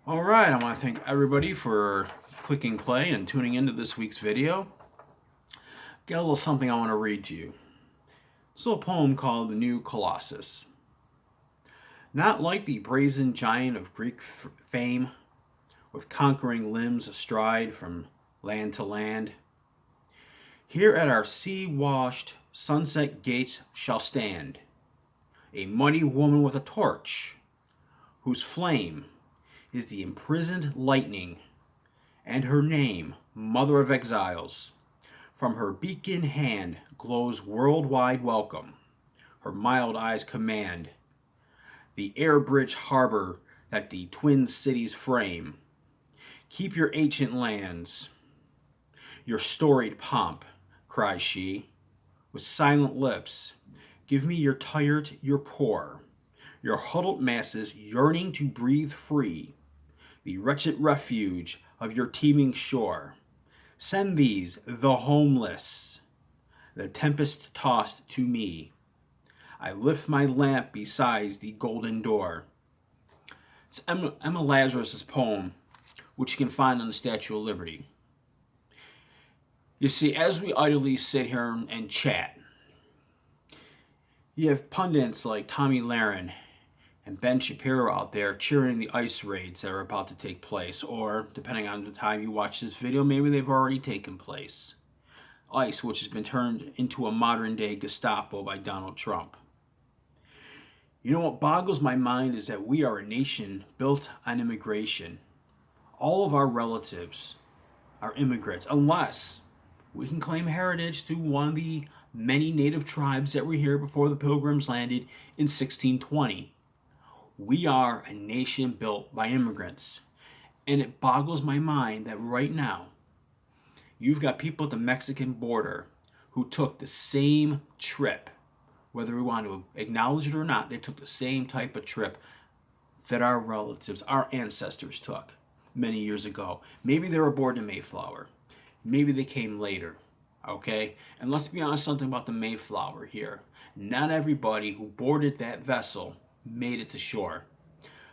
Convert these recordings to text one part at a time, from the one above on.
All right, I want to thank everybody for clicking play and tuning into this week's video. Got a little something I want to read to you. It's a little poem called The New Colossus. Not like the brazen giant of Greek fame, with conquering limbs astride from land to land, here at our sea-washed sunset gates shall stand a mighty woman with a torch, whose flame is the imprisoned lightning, and her name, Mother of Exiles. From her beacon hand glows worldwide welcome. Her mild eyes command the air bridge harbor that the twin cities frame. Keep your ancient lands, your storied pomp, cries she, with silent lips. Give me your tired, your poor, your huddled masses yearning to breathe free, the wretched refuge of your teeming shore. Send these, the homeless, the tempest tossed to me. I lift my lamp beside the golden door. It's Emma Lazarus' poem, which you can find on the Statue of Liberty. You see, as we idly sit here and chat, you have pundits like Tommy Lahren and Ben Shapiro out there cheering the ICE raids that are about to take place, or depending on the time you watch this video, maybe they've already taken place. ICE, which has been turned into a modern day Gestapo by Donald Trump. You know what boggles my mind is that we are a nation built on immigration. All of our relatives are immigrants, unless we can claim heritage to one of the many native tribes that were here before the Pilgrims landed in 1620. We are a nation built by immigrants. And it boggles my mind that right now, you've got people at the Mexican border who took the same trip. Whether we want to acknowledge it or not, they took the same type of trip that our relatives, our ancestors took many years ago. Maybe they were aboard the Mayflower. Maybe they came later. Okay? And let's be honest something about the Mayflower here. Not everybody who boarded that vessel made it to shore.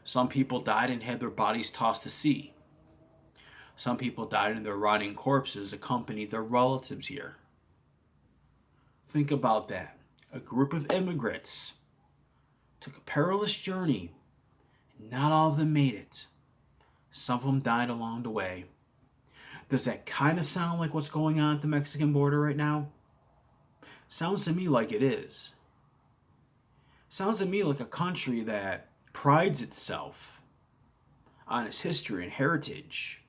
Some people died and had their bodies tossed to sea. Some people died and their rotting corpses accompanied their relatives here. Think about that. A group of immigrants took a perilous journey. Not all of them made it. Some of them died along the way. Does that kind of sound like what's going on at the Mexican border right now? Sounds to me like it is. Sounds to me like a country that prides itself on its history and heritage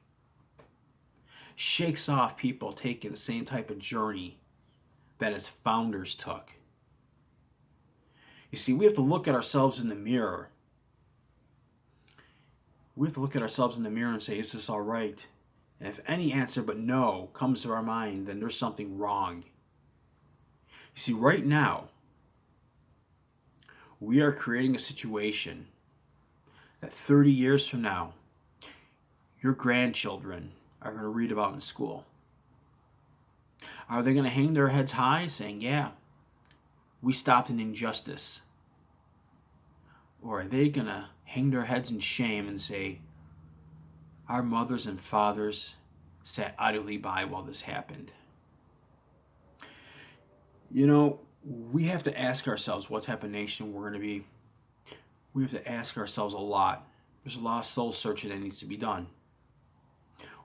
shakes off people taking the same type of journey that its founders took. You see, we have to look at ourselves in the mirror. We have to look at ourselves in the mirror and say, is this all right? And if any answer but no comes to our mind, then there's something wrong. You see, right now, we are creating a situation that 30 years from now, your grandchildren are going to read about in school. Are they going to hang their heads high saying, yeah, we stopped an injustice? Or are they going to hang their heads in shame and say, our mothers and fathers sat idly by while this happened? You know, we have to ask ourselves what type of nation we're going to be. We have to ask ourselves a lot. There's a lot of soul searching that needs to be done.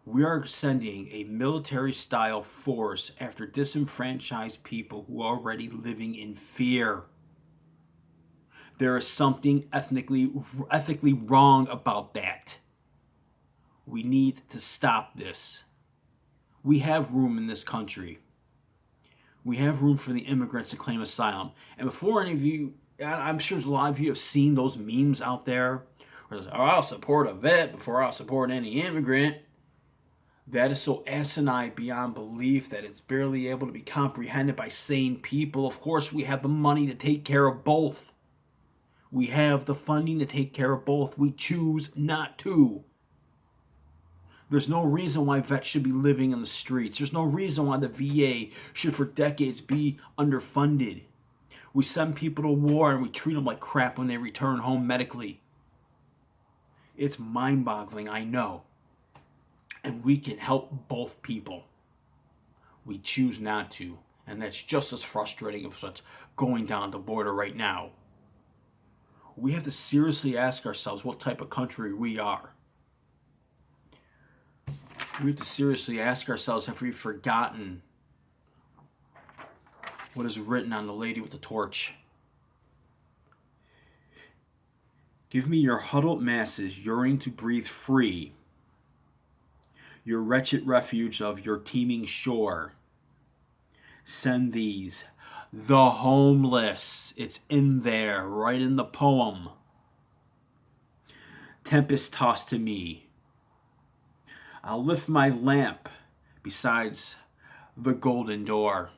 We are sending a military-style force after disenfranchised people who are already living in fear. There is something ethically wrong about that. We need to stop this. We have room in this country. We have room for the immigrants to claim asylum. And before any of you, I'm sure a lot of you have seen those memes out there where oh, I'll support a vet before I'll support any immigrant. That is so asinine beyond belief that it's barely able to be comprehended by sane people. Of course, we have the money to take care of both. We have the funding to take care of both. We choose not to. There's no reason why vets should be living in the streets. There's no reason why the VA should for decades be underfunded. We send people to war and we treat them like crap when they return home medically. It's mind-boggling, I know. And we can help both people. We choose not to. And that's just as frustrating as what's going down the border right now. We have to seriously ask ourselves what type of country we are. We have to seriously ask ourselves, have we forgotten what is written on the lady with the torch? Give me your huddled masses yearning to breathe free, your wretched refuge of your teeming shore. Send these, the homeless. It's in there, right in the poem. Tempest tossed to me. I'll lift my lamp besides the golden door.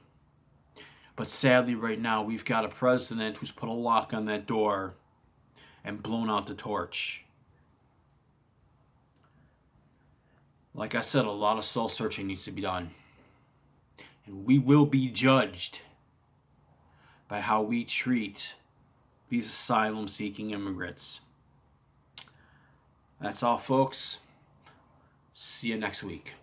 But sadly right now we've got a president who's put a lock on that door and blown out the torch. Like I said, a lot of soul searching needs to be done. And we will be judged by how we treat these asylum-seeking immigrants. That's all, folks. See you next week.